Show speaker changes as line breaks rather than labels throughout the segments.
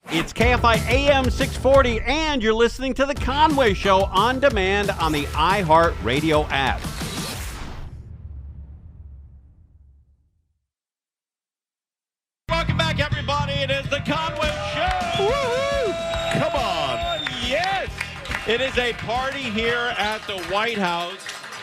It's KFI AM 640, and you're listening to The Conway Show on demand on the iHeartRadio app. Welcome back, everybody. It is The Conway Show.
Woo-hoo! Come on.
Yes. It is a party here at the White House,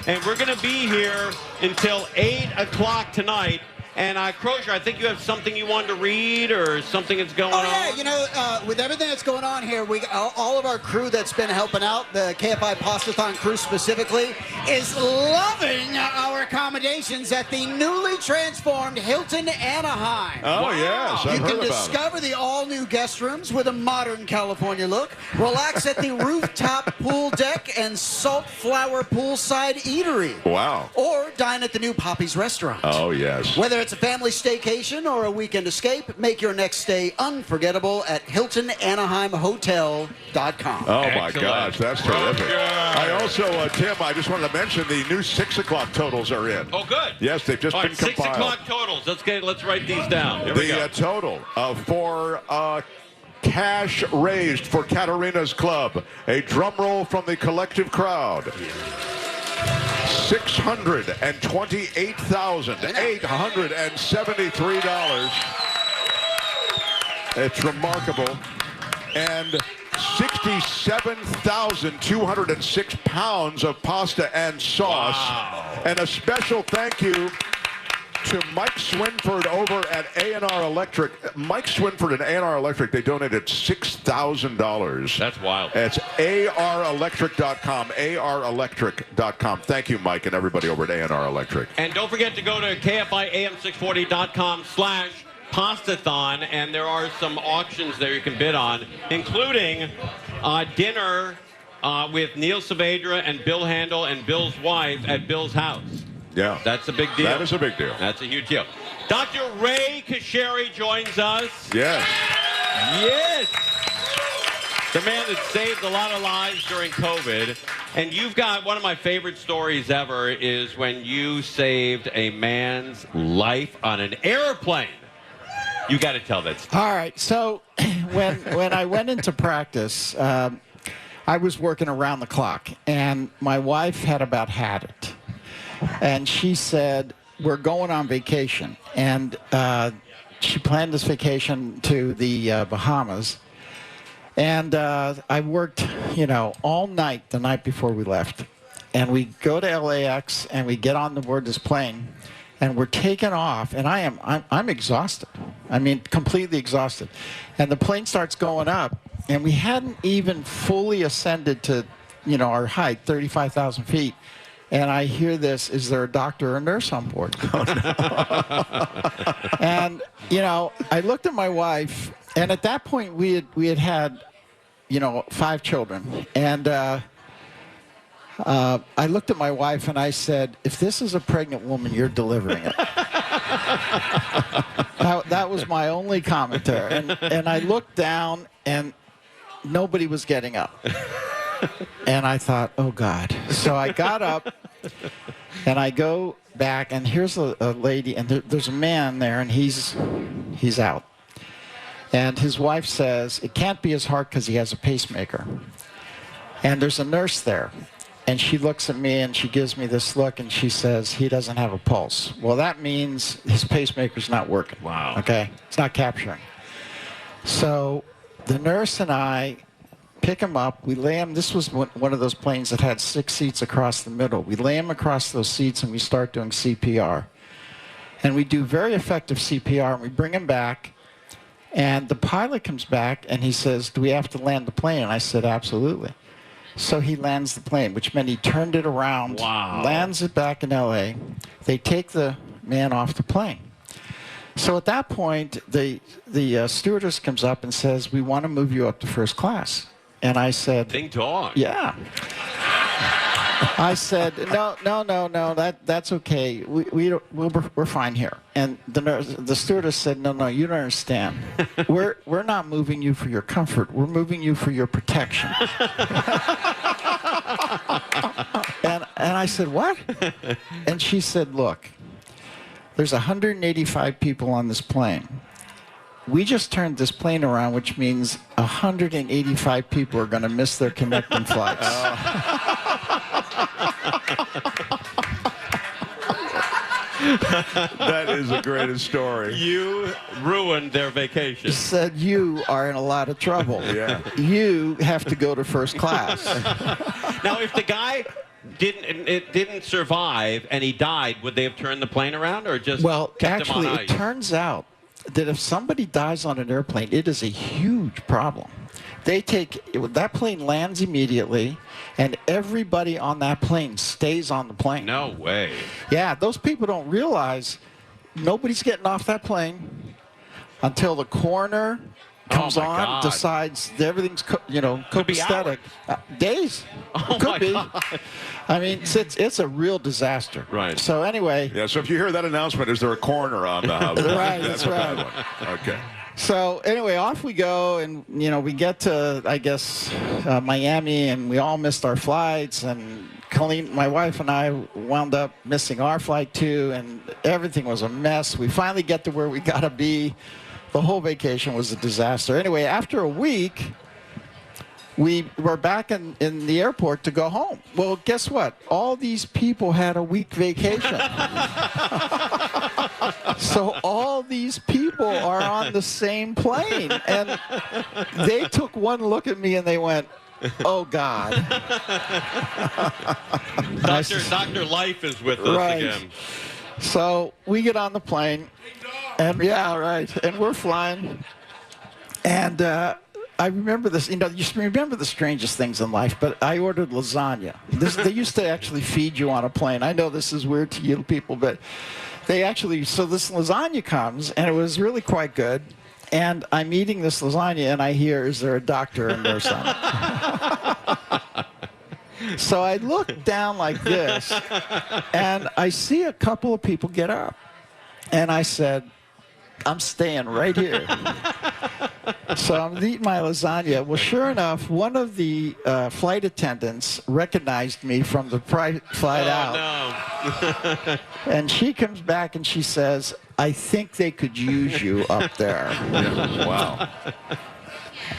and we're going to be here until 8 o'clock tonight. And, Crozier, I think you have something you wanted to read or something that's going on?
Oh, yeah. With everything that's going on here, all of our crew that's been helping out, the KFI PastaThon crew specifically, is loving our accommodations at the newly transformed Hilton Anaheim.
Oh, wow. Yes. I've
You
heard
can
about
discover the all-new guest rooms with a modern California look, relax at the rooftop pool deck and salt flower poolside eatery.
Wow.
Or dine at the new Poppy's restaurant.
Oh, yes.
Whether it's a family staycation or a weekend escape, make your next stay unforgettable at HiltonAnaheimHotel.com.
Oh, my gosh. That's terrific. I also, Tim, I just wanted to mention the new 6 o'clock totals are in.
Oh, good.
Yes, they've just been compiled.
6 o'clock totals. Let's write these down. Here we go.
The total for cash raised for Katarina's Club. A drum roll from the collective crowd. $628,873. It's remarkable. And 67,206 pounds of pasta and sauce.
Wow.
And a special thank you to Mike Swinford over at A&R Electric. Mike Swinford and A&R Electric, they donated $6,000.
That's wild.
It's arelectric.com, arelectric.com. Thank you, Mike, and everybody over at A&R Electric.
And don't forget to go to KFIAM640.com/PastaThon, and there are some auctions there you can bid on, including dinner with Neil Saavedra and Bill Handel and Bill's wife at Bill's house.
Yeah.
That's a big deal.
That is a big deal.
That's a huge deal. Dr. Ray Kasheri joins us.
Yes.
Yes. The man that saved a lot of lives during COVID. And you've got one of my favorite stories ever is when you saved a man's life on an airplane. You got to tell that story.
All right. So when I went into practice, I was working around the clock, and my wife had about had it. And she said, we're going on vacation. And she planned this vacation to the Bahamas. And I worked, all night the night before we left. And we go to LAX, and we get on board this plane, and we're taking off. And I'm exhausted. I mean, completely exhausted. And the plane starts going up, and we hadn't even fully ascended to, our height, 35,000 feet. And I hear this, is there a doctor or a nurse on board? Oh, no. And, I looked at my wife, and at that point we had 5 children. And I looked at my wife and I said, if this is a pregnant woman, you're delivering it. That was my only commentary. And I looked down, and nobody was getting up. And I thought, oh, God. So I got up, and I go back, and here's a lady, and there's a man there, and he's out. And his wife says, it can't be his heart because he has a pacemaker. And there's a nurse there. And she looks at me, and she gives me this look, and she says, he doesn't have a pulse. Well, that means his pacemaker's not working.
Wow.
Okay? It's not capturing. So the nurse and I pick him up. We lay him. This was one of those planes that had 6 seats across the middle. We lay him across those seats, and we start doing CPR. And we do very effective CPR, and we bring him back. And the pilot comes back, and he says, do we have to land the plane? And I said, absolutely. So he lands the plane, which meant he turned it around, lands it back in L.A. They take the man off the plane. So at that point, the stewardess comes up and says, we want to move you up to first class. And I said,
Ding dong.
Yeah. I said, no, that's okay. We're fine here. And the stewardess said, no, you don't understand. We're not moving you for your comfort. We're moving you for your protection. And I said, what? And she said, look, there's 185 people on this plane. we just turned this plane around, which means 185 people are going to miss their connecting flights.
That is the greatest story.
You ruined their vacation.
He said, you are in a lot of trouble.
Yeah.
You have to go to first class.
Now, if the guy didn't survive and he died, would they have turned the plane around or just
Well,
kept
actually,
him on
it
ice?
turns out that if somebody dies on an airplane, it is a huge problem. That plane lands immediately, and everybody on that plane stays on the plane.
No way.
Yeah, those people don't realize nobody's getting off that plane until the coroner comes
Oh, my
on,
God.
decides that everything's
Could be
copacetic. Days.
Oh,
Could
my
be.
God.
I mean, it's a real disaster.
Right.
So anyway.
Yeah, so if you hear that announcement, is there a coroner on the house?
Right, that's right.
Okay.
So anyway, off we go, and we get to, I guess, Miami, and we all missed our flights, and Colleen, my wife, and I wound up missing our flight too, and everything was a mess. We finally get to where we gotta be. The whole vacation was a disaster. Anyway, after a week, we were back in the airport to go home. Well, guess what? All these people had a week vacation. So all these people are on the same plane. And they took one look at me and they went, oh, God.
Dr. Life is with us
Right.
again.
So we get on the plane. And yeah, right. And we're flying. And I remember this, you remember the strangest things in life, but I ordered lasagna. They used to actually feed you on a plane. I know this is weird to you people, but so this lasagna comes, and it was really quite good. And I'm eating this lasagna, and I hear, is there a doctor and nurse on it? So I look down like this, and I see a couple of people get up. And I said, I'm staying right here. So I'm eating my lasagna. Well, sure enough, one of the flight attendants recognized me from the flight out.
No.
And she comes back and she says, I think they could use you up there.
Yeah. Wow.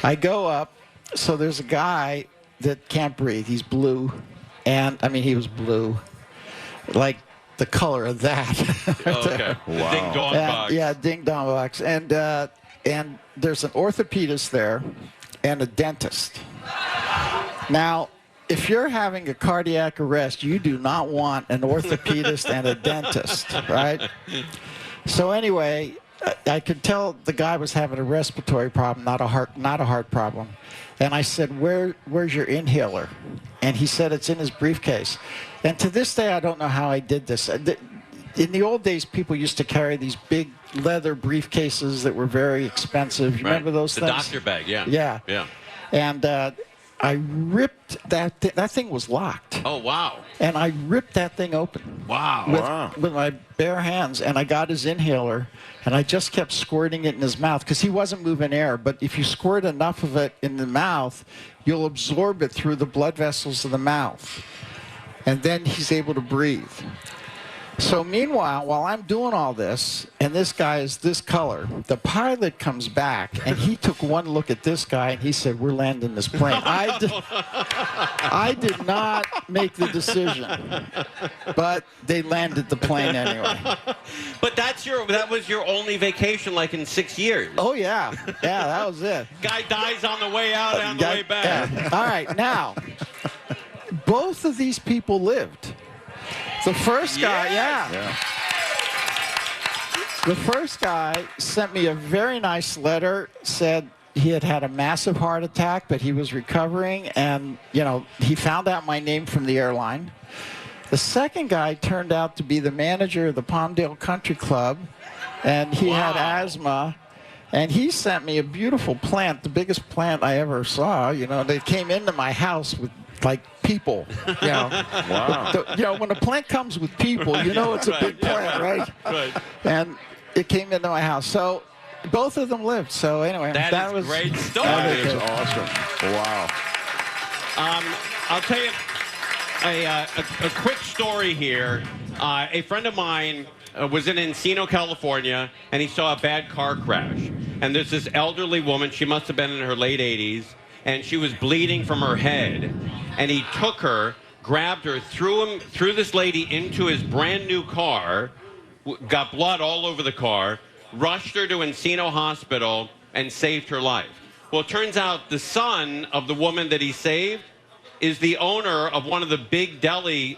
I go up. So there's a guy that can't breathe. He's blue. And, I mean, he was blue. Like the color of that.
Okay.
Wow.
Ding dong box.
Yeah, ding dong box. And there's an orthopedist there and a dentist. Now, if you're having a cardiac arrest, you do not want an orthopedist and a dentist, right? So anyway, I could tell the guy was having a respiratory problem, not a heart problem. And I said, where's your inhaler? And he said it's in his briefcase. And to this day, I don't know how I did this. In the old days, people used to carry these big leather briefcases that were very expensive. You remember those things?
The doctor bag, yeah.
Yeah.
Yeah.
And I ripped that thing was locked.
Oh, wow.
And I ripped that thing open.
Wow.
With my bare hands, and I got his inhaler, and I just kept squirting it in his mouth because he wasn't moving air. But if you squirt enough of it in the mouth, you'll absorb it through the blood vessels of the mouth. And then he's able to breathe. So meanwhile, while I'm doing all this, and this guy is this color, the pilot comes back, and he took one look at this guy, and he said, we're landing this plane. I did not make the decision, but they landed the plane anyway.
But that was your only vacation, like in 6 years.
Oh, yeah. Yeah, that was it.
Guy dies on the way out and on the way back.
Yeah. All right, now, both of these people lived. The first guy, yeah. The first guy sent me a very nice letter, said he had had a massive heart attack, but he was recovering, and, he found out my name from the airline. The second guy turned out to be the manager of the Palmdale Country Club, and he had asthma, and he sent me a beautiful plant, the biggest plant I ever saw. They came into my house with, like, people,
Wow.
when a plant comes with people, it's a big plant, right?
Right.
And it came into my house. So both of them lived. So anyway,
That
was
is great story.
That is awesome. Wow.
I'll tell you a quick story here. A friend of mine was in Encino, California, and he saw a bad car crash. And there's this elderly woman, she must have been in her late 80s, and she was bleeding from her head. And he took her, grabbed her, threw this lady into his brand new car, got blood all over the car, rushed her to Encino Hospital, and saved her life. Well, it turns out the son of the woman that he saved is the owner of one of the big deli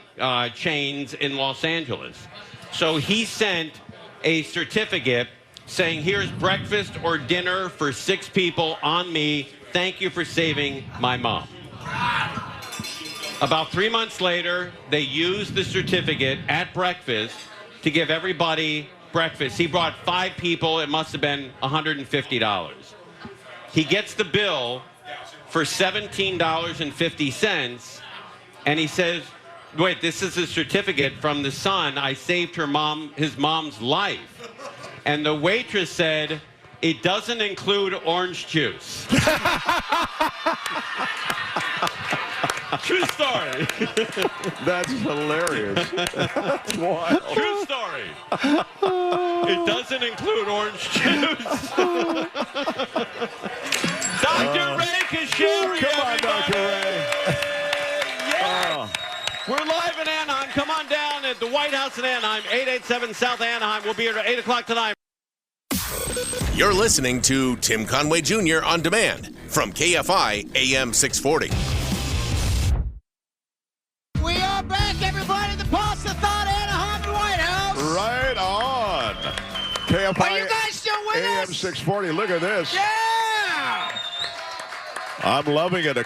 chains in Los Angeles. So he sent a certificate saying, here's breakfast or dinner for 6 people on me. Thank you for saving my mom. About 3 months later, they used the certificate at breakfast to give everybody breakfast. He brought 5 people. It must have been $150. He gets the bill for $17.50, and he says, wait, this is a certificate from the son. I saved his mom's life. And the waitress said, it doesn't include orange juice. True story.
That's hilarious. Wow.
True story. It doesn't include orange juice. Dr. Ray Kashiri,
Come on,
everybody.
Dr. Ray.
Yes. We're live in Anaheim. Come on down at the White House in Anaheim, 887 South Anaheim. We'll be here at 8 o'clock tonight.
You're listening to Tim Conway Jr. On Demand from KFI AM 640.
We are back, everybody. The PastaThon, Anaheim, the White House.
Right on. KFI
Are you guys still with
AM
us?
640. Look at this.
Yeah.
I'm loving it. A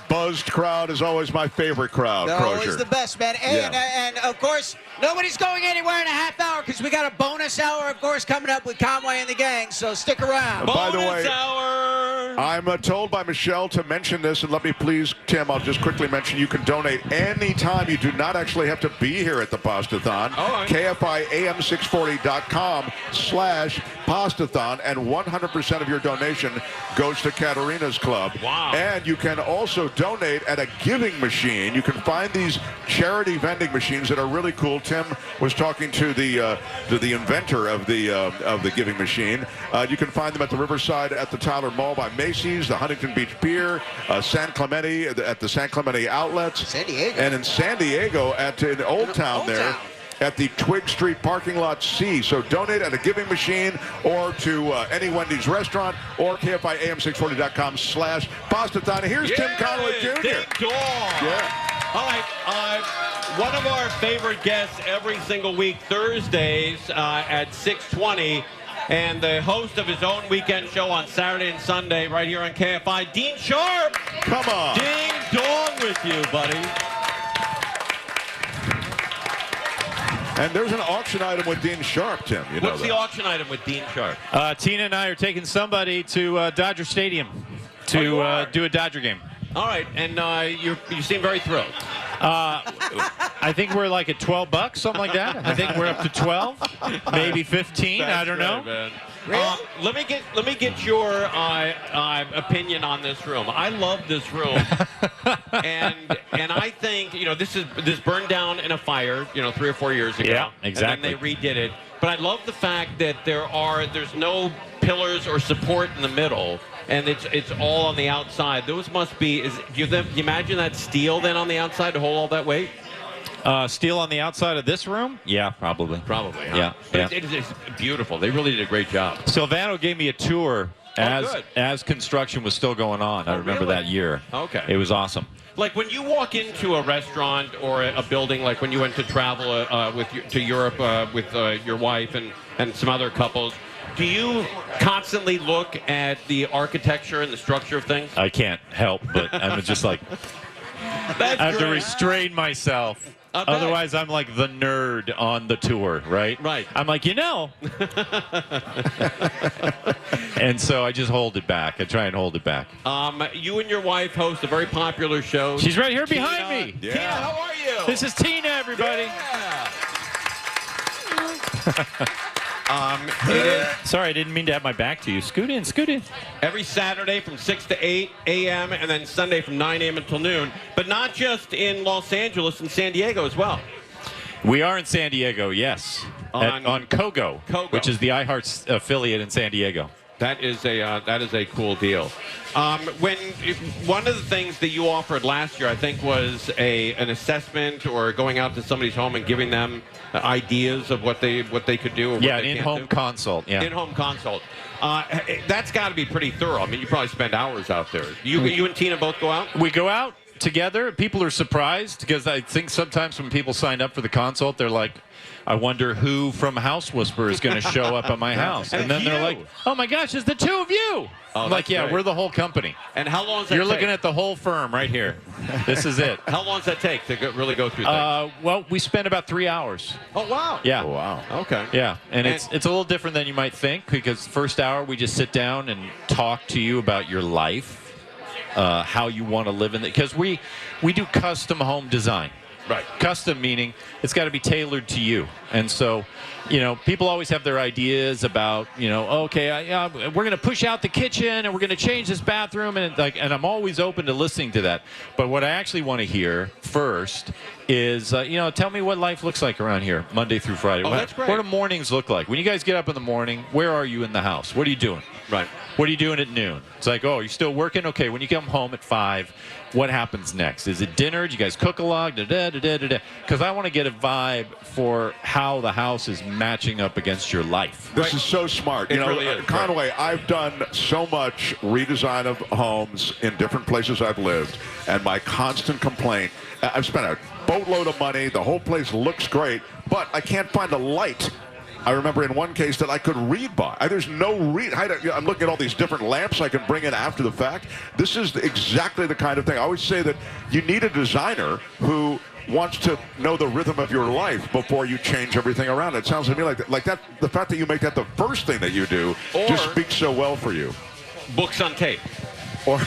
buzzed crowd is always my favorite crowd.
Always
Crozier.
the best, man. And of course, nobody's going anywhere in a half hour because we got a bonus hour, of course, coming up with Conway and the gang. So stick around.
By the
Bonus
way,
hour.
I'm told by Michelle to mention this, and let me please, Tim, I'll just quickly mention you can donate anytime. You do not actually have to be here at the PastaThon.
Oh,
KFIAM640.com/PastaThon, and 100% of your donation goes to Katerina's Club.
Wow.
And you can also donate at a giving machine. You can find these charity vending machines that are really cool. Tim was talking to the inventor of the giving machine. You can find them at the Riverside at the Tyler Mall by Macy's, the Huntington Beach Pier, San Clemente at the San Clemente outlets,
San Diego.
and in San Diego in Old Town there. At the Twig Street parking lot C. So donate at a giving machine or to any Wendy's restaurant or KFIAM640.com/PastaThon. Here's Tim Conway Jr.
Ding dong.
Yeah.
All right. One of our favorite guests every single week, Thursdays at 6:20, and the host of his own weekend show on Saturday and Sunday right here on KFI, Dean Sharp.
Come on.
Ding dong with you, buddy.
And there's an auction item with Dean Sharp, Tim. You know
What's
that.
the auction item with Dean Sharp?
Tina and I are taking somebody to Dodger Stadium to do a Dodger game.
All right, and you seem very thrilled.
I think we're like at $12, something like that. I think we're up to 12, maybe 15. I don't know.
Man. Let me get your opinion on this room. I love this room, and I think this burned down in a fire 3 or 4 years ago.
Yeah, exactly.
And then they redid it. But I love the fact that there's no pillars or support in the middle, and it's all on the outside. Those must be. Do you imagine that steel then on the outside to hold all that weight?
Steel on the outside of this room? Yeah, probably.
Probably. Huh?
Yeah.
But it's beautiful. They really did a great job.
Silvano gave me a tour as construction was still going on. I remember
really?
that year.
Okay.
It was awesome.
Like when you walk into a restaurant or a building, like when you went to travel to Europe with your wife and some other couples, do you constantly look at the architecture and the structure of things?
I can't help, but I'm just like,
That's
I have to
great.
restrain myself.
I bet.
Otherwise, I'm like the nerd on the tour, right?
Right.
I'm like, and so I just hold it back. I try and hold it back.
You and your wife host a very popular show.
She's right here behind me.
Yeah.
Tina, how are you?
This is Tina, everybody.
Yeah. It is
Sorry, I didn't mean to have my back to you. Scoot in, scoot in.
every Saturday from 6 to 8 a.m. and then Sunday from 9 a.m. until noon. But not just in Los Angeles and San Diego as well.
We are in San Diego, yes. on Kogo, which is the iHeart affiliate in San Diego.
That is a cool deal. One of the things that you offered last year, I think, was an assessment or going out to somebody's home and giving them ideas of what they could do. Or
Yeah,
what
an
they
in-home consult. Yeah,
in-home consult. That's got to be pretty thorough. I mean, you probably spend hours out there. You and Tina both go out?
We go out together. People are surprised because I think sometimes when people sign up for the consult, they're like, I wonder who from House Whisperer is going to show up at my house. And then they're like, oh, my gosh, it's the two of you. I'm like, yeah,
great.
We're the whole company.
And how long does that
You're
take?
looking at the whole firm right here. This is it.
How long does that take to really go through things?
Well, we spend about 3 hours.
Oh, wow.
Yeah.
Oh, wow.
Okay.
Yeah, and it's a little different than you might think because the first hour we just sit down and talk to you about your life, how you want to live in it. Because we do custom home design.
Right.
Custom meaning it's got to be tailored to you. And so, people always have their ideas about, okay, we're going to push out the kitchen and we're going to change this bathroom. And I'm always open to listening to that. But what I actually want to hear first is, tell me what life looks like around here, Monday through Friday.
Oh, that's great.
What do mornings look like? When you guys get up in the morning, where are you in the house? What are you doing?
Right.
What are you doing at noon? It's like, oh, you're still working? Okay, when you come home at 5, what happens next? Is it dinner? Do you guys cook a lot? Because I want to get a vibe for how the house is matching up against your life.
This is so smart.
It really is.
Conway, I've done so much redesign of homes in different places I've lived, and my constant complaint, I've spent a boatload of money, the whole place looks great, but I can't find a light. I remember in one case that I could read by. There's no read. I'm looking at all these different lamps I can bring in after the fact. This is exactly the kind of thing. I always say that you need a designer who wants to know the rhythm of your life before you change everything around. It sounds to me like that. The fact that you make that the first thing that you do just speaks so well for you.
Books on tape.
Or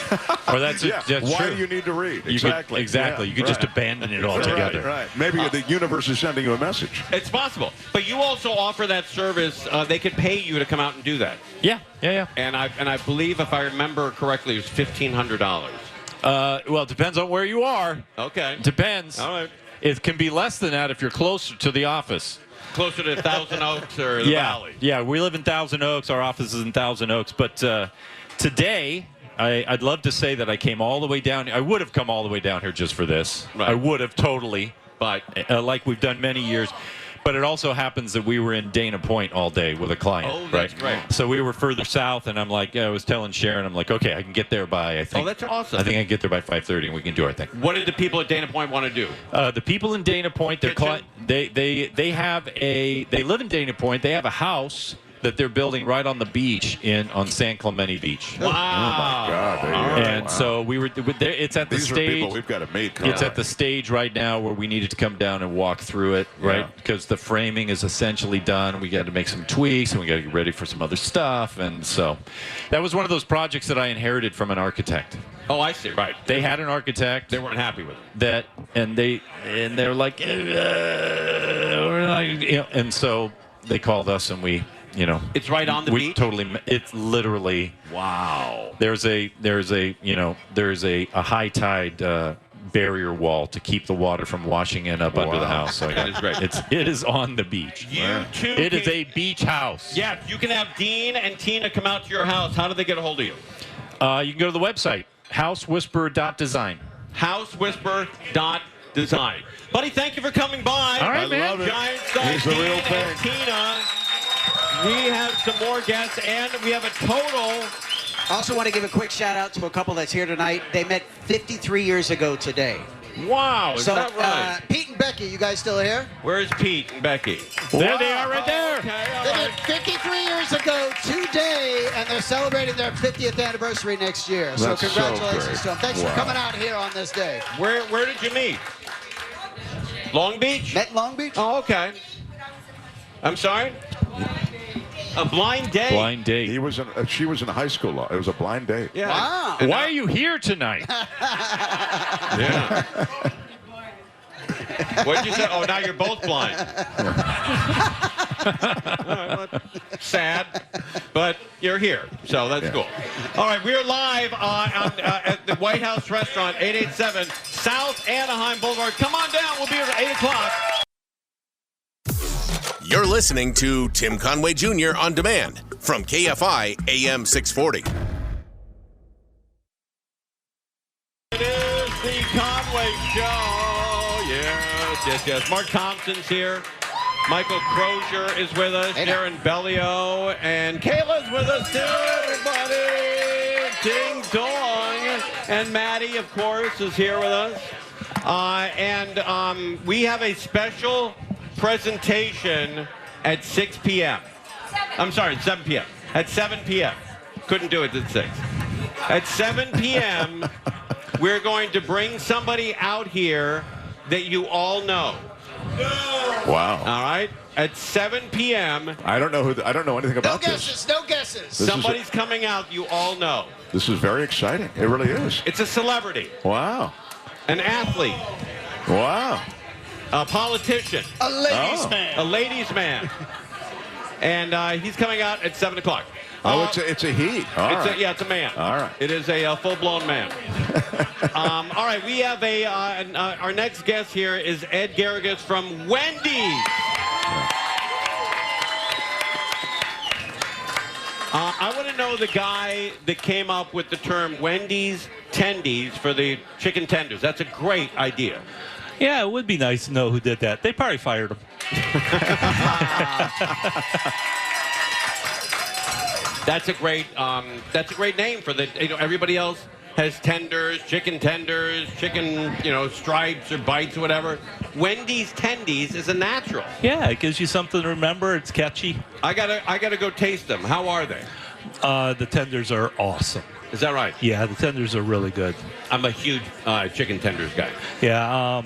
that's
Why
true.
do you need to read?
Exactly.
Yeah,
you could just abandon it altogether.
Right. Maybe the universe is sending you a message.
It's possible. But you also offer that service. They could pay you to come out and do that.
Yeah.
And I believe, if I remember correctly, it was $1,500.
Well, it depends on where you are.
Okay.
Depends.
All right.
It can be less than that if you're closer to the office.
Closer to Thousand Oaks or the Valley.
Yeah, we live in Thousand Oaks. Our office is in Thousand Oaks. But today, I'd love to say that I came all the way down. I would have come all the way down here just for this.
Right.
I would have totally.
But
like we've done many years. But it also happens that we were in Dana Point all day with a client.
Oh, that's right.
So we were further south, and I'm like, I was telling Sharon, I'm like, okay, I can get there by, I think.
Oh, that's awesome.
I think I can get there by 5:30, and we can do our thing.
what did the people at Dana Point want to do?
The people in Dana Point, they live in Dana Point. They have a house that they're building right on the beach on San Clemente Beach.
Wow.
Oh, my God. There you go.
And so we were there. It's at the
These
stage.
are people we've got to meet.
It's at the stage right now where we needed to come down and walk through it, right?
Yeah.
Because the framing is essentially done. We got to make some tweaks, and we got to get ready for some other stuff. And so that was one of those projects that I inherited from an architect.
Oh, I see. Right.
They had an architect.
They weren't happy with it.
They're like, and so they called us, and we.
It's right on the beach?
It's literally.
Wow.
There's a high tide barrier wall to keep the water from washing in up under the house. So
That is great.
It is on the beach. It is a beach house.
Yeah, you can have Dean and Tina come out to your house. How do they get a hold of you?
You can go to the website, housewhisperer.design.
Housewhisperer.design. Buddy, thank you for coming by.
All right, man.
love it.
Giant Star
He's the
Dean
real thing.
and Tina. We have some more guests, and we have a total.
I also want to give a quick shout out to a couple that's here tonight. They met 53 years ago today.
Wow, is that right?
Pete and Becky, you guys still here?
Where's Pete and Becky?
There they are right there.
Okay, all
They
right.
met 53 years ago today, and they're celebrating their 50th anniversary next year. So
That's so
congratulations
great.
to them. Thanks for coming out here on this day.
Where did you meet? Long Beach?
Met in Long Beach?
Oh, okay. I'm sorry? A blind date?
Blind date.
She was in high school. It was a blind date.
Yeah.
Wow.
Why are you here tonight?
Yeah. What'd you say? Oh, now you're both blind. Sad, but you're here, so that's cool. All right, we're live at the White House Restaurant, 887 South Anaheim Boulevard. Come on down. We'll be here at 8 o'clock.
You're listening to Tim Conway Jr. on demand from KFI AM 640.
It is the Conway Show. Yes. Mark Thompson's here. Michael Crozier is with us. Darren Bellio. And Kayla's with us too, everybody. Ding dong. And Maddie, of course, is here with us. And we have a special presentation at 6 p.m. I'm sorry, 7 p.m. At 7 p.m. Couldn't do it at 6. At 7 p.m., we're going to bring somebody out here that you all know.
Wow.
All right? At 7 p.m.
I don't know anything about this.
No guesses.
Somebody's coming out you all know.
This is very exciting. It really is.
It's a celebrity,
Wow.
an athlete,
Wow.
a politician,
A ladies' man.
a ladies' man. And he's coming out at 7 o'clock.
It's a he. All right.
It's a man.
All right.
It is a full-blown man. All right, we have our next guest here is Ed Garrigues from Wendy. I want to know the guy that came up with the term Wendy's tendies for the chicken tenders. That's a great idea.
Yeah, it would be nice to know who did that. They probably fired him.
That's a great name for the. Everybody else has tenders, chicken, stripes or bites or whatever. Wendy's tendies is a natural.
Yeah, it gives you something to remember. It's catchy.
I gotta go taste them. How are they?
The tenders are awesome.
Is that right?
Yeah, the tenders are really good.
I'm a huge chicken tenders guy.
Yeah,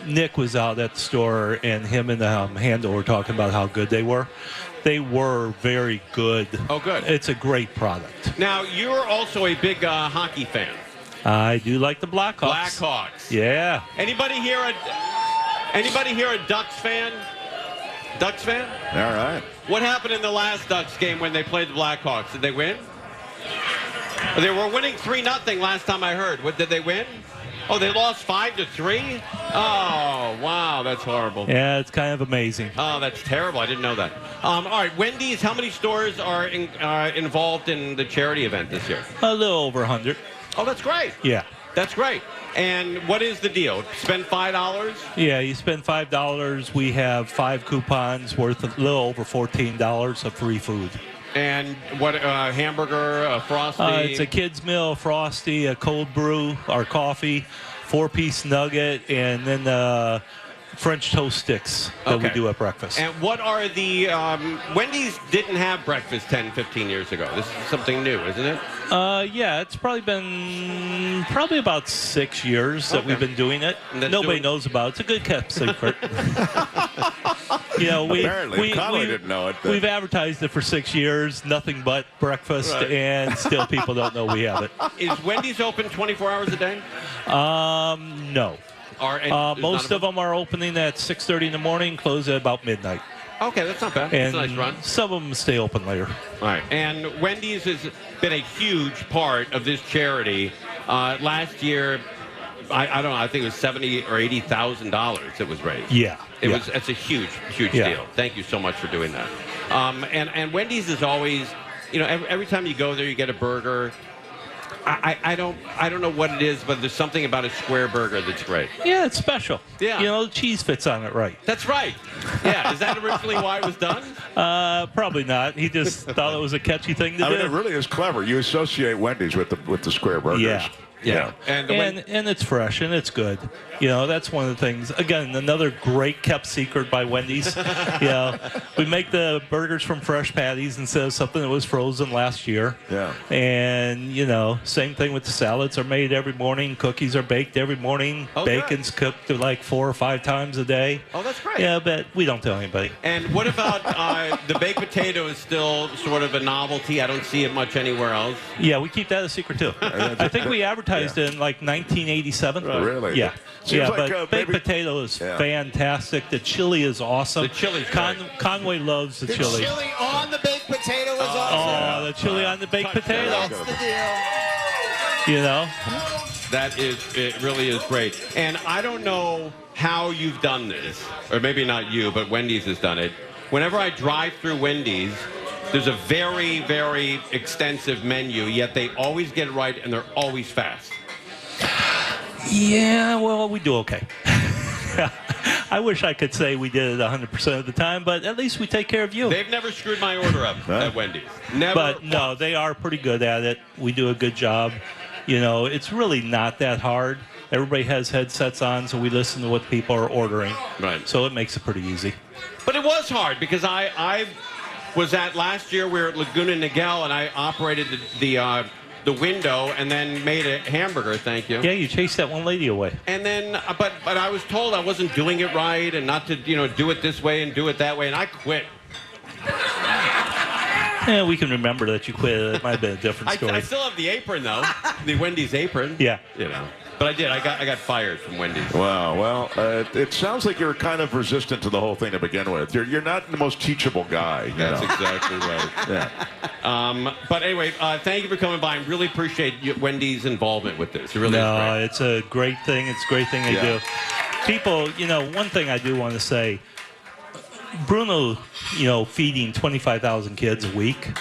Nick was out at the store, and him and the handler were talking about how good they were. They were very good.
Oh, good.
It's a great product.
Now, you're also a big hockey fan.
I do like the Blackhawks.
Blackhawks.
Yeah.
Anybody here a Ducks fan? Ducks fan?
All right.
What happened in the last Ducks game when they played the Blackhawks? Did they win? They were winning 3-0 last time I heard. What, did they win? Oh, they lost 5-3? Oh, wow, that's horrible.
Yeah, it's kind of amazing.
Oh, that's terrible. I didn't know that. All right, Wendy's, how many stores are involved in the charity event this year?
A little over 100.
Oh, that's great.
Yeah.
That's great. And what is the deal? Spend $5?
Yeah, you spend $5. We have 5 coupons worth a little over $14 of free food.
And what, hamburger, a Frosty?
It's a kid's meal, a Frosty, a cold brew, our coffee, 4-piece nugget, and then French toast sticks that we do at breakfast.
And what are the, Wendy's didn't have breakfast 10, 15 years ago. This is something new, isn't it?
Yeah, it's probably been about 6 years that we've been doing it. Nobody knows about it. It's a good kept secret.
Apparently, Conway didn't know it.
We've advertised it for 6 years, nothing but breakfast, and still people don't know we have it.
Is Wendy's open 24 hours a day?
No. Most of them are opening at 6:30 in the morning, close at about midnight.
Okay, that's not bad.
And
That's a nice run.
some of them stay open later.
All right. And Wendy's has been a huge part of this charity. Last year, I don't know, I think it was $70,000 or $80,000 that was raised.
Yeah.
It's a huge deal. Thank you so much for doing that. And Wendy's is always, every time you go there, you get a burger. I don't know what it is, but there's something about a square burger that's great.
Yeah, it's special.
Yeah.
The cheese fits on it right.
That's right. Yeah. Is that originally why it was done?
Probably not. He just thought it was a catchy thing to do.
It really is clever. You associate Wendy's with the square burgers.
Yeah.
Yeah.
And it's fresh and it's good. That's one of the things. Again, another great kept secret by Wendy's. We make the burgers from fresh patties instead of something that was frozen last year.
Yeah.
And, same thing with the salads are made every morning. Cookies are baked every morning.
Oh,
Bacon's cooked like 4 or 5 times a day.
Oh, that's great.
Yeah, but we don't tell anybody.
And what about the baked potato is still sort of a novelty. I don't see it much anywhere else.
Yeah, we keep that a secret too. I think we advertised in like 1987.
Really?
Yeah.
Seems like,
but baked potato is fantastic. The chili is awesome.
The chili's great.
Conway loves the chili.
The chili on the baked potato is awesome.
Oh, the chili on the baked potato.
That's the deal.
It really is great. And I don't know how you've done this, or maybe not you, but Wendy's has done it. whenever I drive through Wendy's, there's a very, very extensive menu, yet they always get it right and they're always fast.
Yeah, well, we do okay. I wish I could say we did it 100% of the time, but at least we take care of you.
They've never screwed my order up at Wendy's. Never.
But no, they are pretty good at it. We do a good job. You know, it's really not that hard. Everybody has headsets on, so we listen to what people are ordering.
Right.
So it makes it pretty easy.
But it was hard because I was at last year we were at Laguna Niguel and I operated the window and then made a hamburger. Thank you.
Yeah, you chased that one lady away.
And then, but I was told I wasn't doing it right and not to do it this way and do it that way, and I quit.
Yeah, we can remember that you quit. It might have been a different story.
I still have the apron though, the Wendy's apron.
Yeah.
But I did. I got fired from Wendy's.
Wow. Well, it sounds like you're kind of resistant to the whole thing to begin with. You're not the most teachable guy.
That's exactly right.
Yeah.
But anyway, thank you for coming by. I really appreciate Wendy's involvement with this. It really is great.
It's a great thing. It's a great thing they do. People, one thing I do want to say, Bruno, feeding 25,000 kids a week.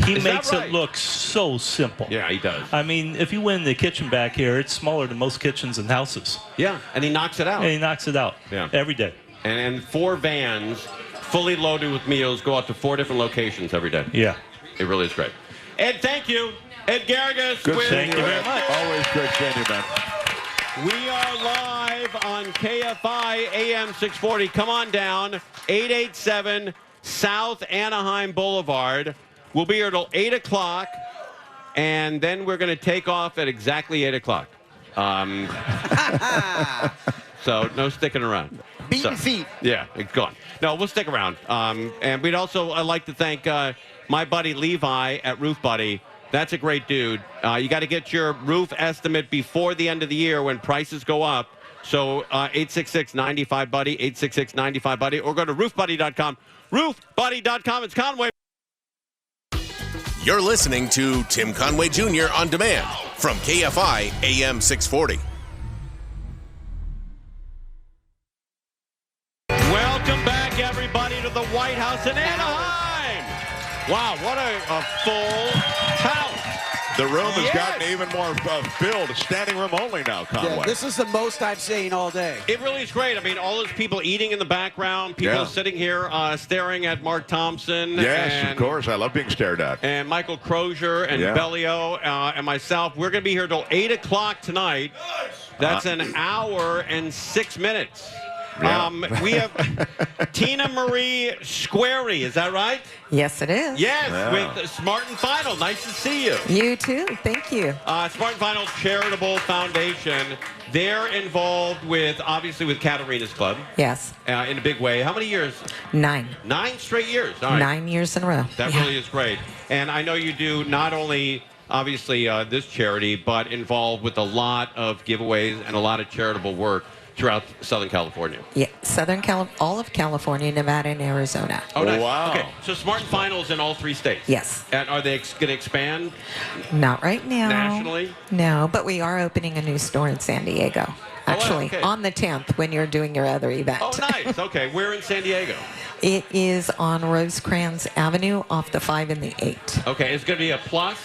He makes it look so simple.
Yeah, he does.
I mean, if you went in the kitchen back here, it's smaller than most kitchens and houses.
Yeah, and he knocks it out.
Yeah. Every day.
And 4 vans, fully loaded with meals, go out to 4 different locations every day.
Yeah.
It really is great. Ed, thank you. Ed Garrigues.
Thank you very much. Always great seeing you, man.
We are live on KFI AM 640. Come on down, 887 South Anaheim Boulevard. We'll be here till 8 o'clock, and then we're going to take off at exactly 8 o'clock. So no sticking around.
Beaten feet.
Yeah, it's gone. No, we'll stick around. And we'd also like to thank my buddy Levi at Roof Buddy. That's a great dude. You got to get your roof estimate before the end of the year when prices go up. So 866-95-BUDDY, 866-95-BUDDY, or go to roofbuddy.com. Roofbuddy.com. It's Conway.
You're listening to Tim Conway Jr. on demand from KFI AM 640.
Welcome back, everybody, to the White House in Anaheim. Wow, what a full house.
The room has gotten even more filled. Standing room only now, Conway.
Yeah, this is the most I've seen all day.
It really is great. I mean, all those people eating in the background, people sitting here staring at Mark Thompson.
Yes, of course. I love being stared at.
And Michael Crozier and Bellio and myself. We're going to be here till 8 o'clock tonight. That's an hour and 6 minutes.
Yeah.
We have Tina Marie Squarey, is that right?
Yes, it is.
Yes, with Smart and Final. Nice to see you.
You too. Thank you.
Smart and Final Charitable Foundation. They're involved with, obviously, with Katarina's Club.
Yes.
In a big way. How many years?
9.
9 straight years. All right.
9 years in a row.
That really is great. And I know you do not only, obviously, this charity, but involved with a lot of giveaways and a lot of charitable work throughout Southern California.
Yeah, all of California, Nevada, and Arizona.
Oh, nice.
Wow.
Okay, so Smart and Finals in all 3 states.
Yes.
And are they going to expand?
Not right now.
Nationally?
No, but we are opening a new store in San Diego. Actually, on the 10th when you're doing your other event.
Oh, nice. Okay, where in San Diego?
It is on Rosecrans Avenue off the 5 and the 8.
Okay, it's going to be a plus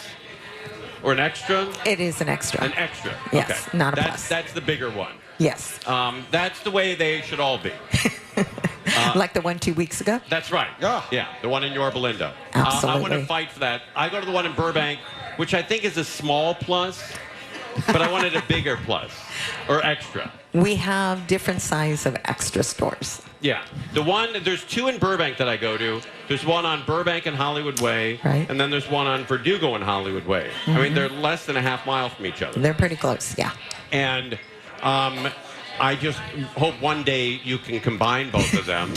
or an extra?
It is an extra.
An extra.
Yes,
okay.
not a plus.
That's the bigger one.
Yes.
That's the way they should all be.
Like the one 2 weeks ago?
That's right. Yeah, the one in Yorba Linda.
Absolutely.
I want to fight for that. I go to the one in Burbank, which I think is a small plus, but I wanted a bigger plus or extra.
We have different size of extra stores.
Yeah. There's 2 in Burbank that I go to. There's one on Burbank and Hollywood Way, and then there's one on Verdugo and Hollywood Way. Mm-hmm. I mean, they're less than a half mile from each other.
They're pretty close, yeah.
And I just hope one day you can combine both of them.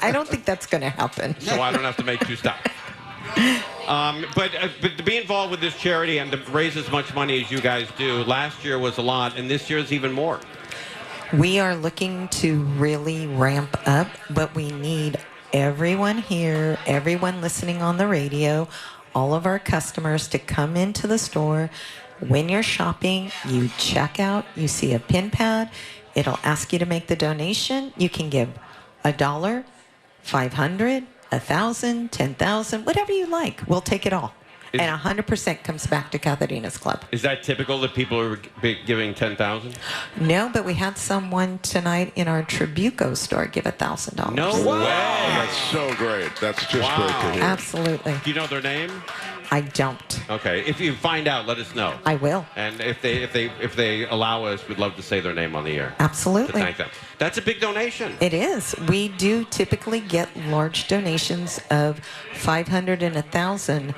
I don't think that's going to happen.
So I don't have to make 2 stops. But to be involved with this charity and to raise as much money as you guys do, last year was a lot, and this year is even more.
We are looking to really ramp up, but we need everyone here, everyone listening on the radio, all of our customers to come into the store. When you're shopping, you check out, you see a pin pad. It'll ask you to make the donation. You can give $1, $500, 1,000, 10,000, whatever you like. We'll take it all. And 100% comes back to Katharina's Club.
Is that typical that people are giving 10,000?
No, but we had someone tonight in our Tribuco store give $1,000.
No way.
That's so great. That's just great to hear.
Absolutely.
Do you know their name?
I don't.
Okay. If you find out, let us know.
I will.
And if they allow us, we'd love to say their name on the air.
Absolutely.
To thank them. That's a big donation.
It is. We do typically get large donations of 500 and 1,000.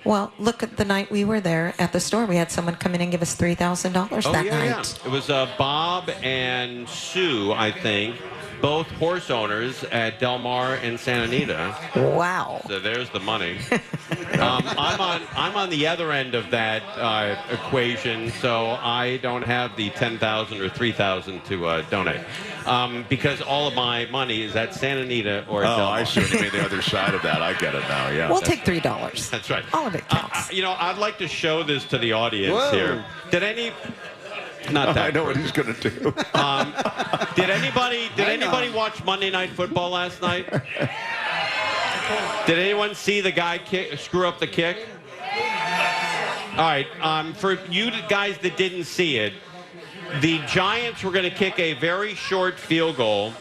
Well, look at the night we were there at the store. We had someone come in and give us $3,000 that night.
Yeah. It was Bob and Sue, I think, both horse owners at Del Mar and Santa Anita.
Wow.
So there's the money. I'm on the other end of that equation, so I don't have the 10,000 or 3,000 to donate. Because all of my money is at Santa Anita or Del Mar.
I see what you mean, the other side of that. I get it now, yeah.
We'll take $3.
That's right.
All of it counts.
I'd like to show this to the audience here. Did any... Not that.
I know what he's going to do.
Did anybody watch Monday Night Football last night? Did anyone see the guy screw up the kick? All right. For you guys that didn't see it, the Giants were going to kick a very short field goal,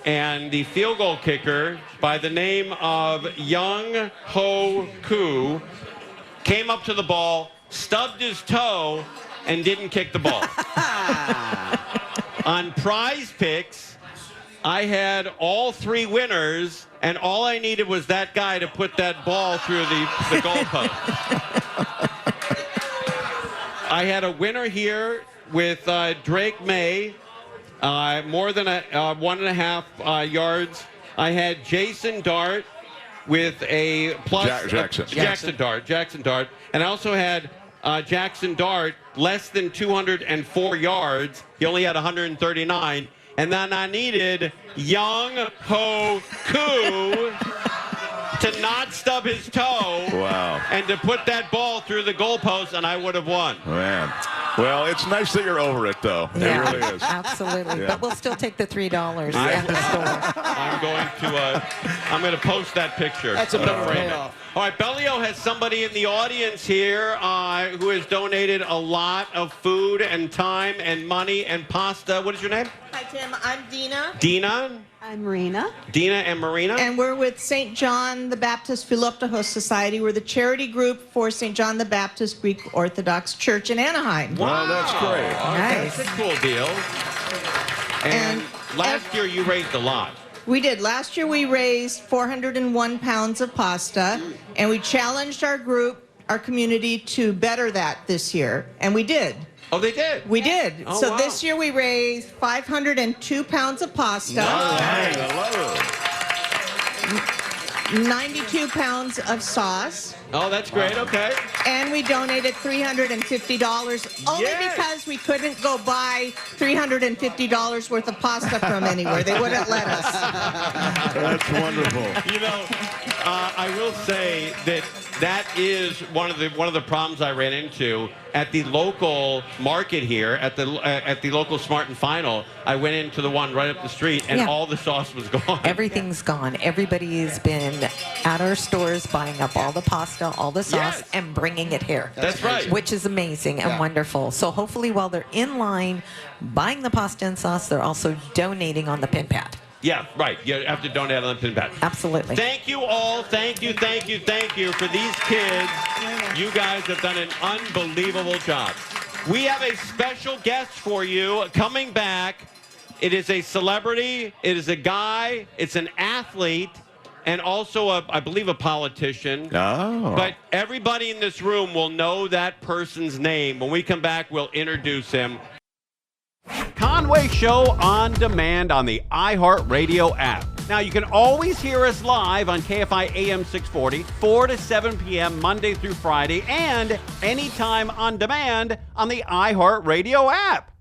and the field goal kicker, by the name of Young Ho Koo, came up to the ball, stubbed his toe, and didn't kick the ball. On Prize Picks, I had all 3 winners, and all I needed was that guy to put that ball through the goalpost. I had a winner here with Drake May, more than 1.5 yards. I had Jason Dart with a plus. Jackson Dart. And I also had Jackson Dart less than 204 yards. He only had 139. And then I needed Young Ho Koo to not stub his toe.
Wow.
And to put that ball through the goalpost, and I would have won.
Man. Well, it's nice that you're over it, though.
Yeah,
it really is.
Absolutely.
Yeah.
But we'll still take the $3 at the store.
I'm going to post that picture.
That's a better payoff.
All right, Bellio has somebody in the audience here who has donated a lot of food and time and money and pasta. What is your name?
Hi, Tim. I'm Dina.
Dina?
I'm Marina.
Dina and Marina?
And we're with St. John the Baptist Philoptochos Society. We're the charity group for St. John the Baptist Greek Orthodox Church in Anaheim.
Wow, that's great.
Nice.
That's a cool deal. And last year you raised a lot.
We did. Last year we raised 401 pounds of pasta, and we challenged our group, our community, to better that this year, and we did.
Oh, they did?
We did.
Oh,
so
wow.
this year we raised 502 pounds of pasta.
Nice. I love it.
92 pounds of sauce.
Oh, that's great. Okay.
And we donated $350 only because we couldn't go buy $350 worth of pasta from anywhere. They wouldn't let us.
That's wonderful.
I will say that is one of the problems I ran into at the local market here at the local Smart and Final. I went into the one right up the street, and all the sauce was gone.
Everything's gone. Everybody's been at our stores buying up all the pasta, all the sauce, and bringing it here.
That's right.
Which is amazing and wonderful. So hopefully while they're in line buying the pasta and sauce, they're also donating on the pin pad.
Yeah, right. You have to donate on the pin pad.
Absolutely.
Thank you all. Thank you for these kids. You guys have done an unbelievable job. We have a special guest for you coming back. It is a celebrity. It is a guy. It's an athlete. And also, I believe, a politician.
Oh.
But everybody in this room will know that person's name. When we come back, we'll introduce him. Conway Show on demand on the iHeartRadio app. Now, you can always hear us live on KFI AM 640, 4 to 7 p.m. Monday through Friday, and anytime on demand on the iHeartRadio app.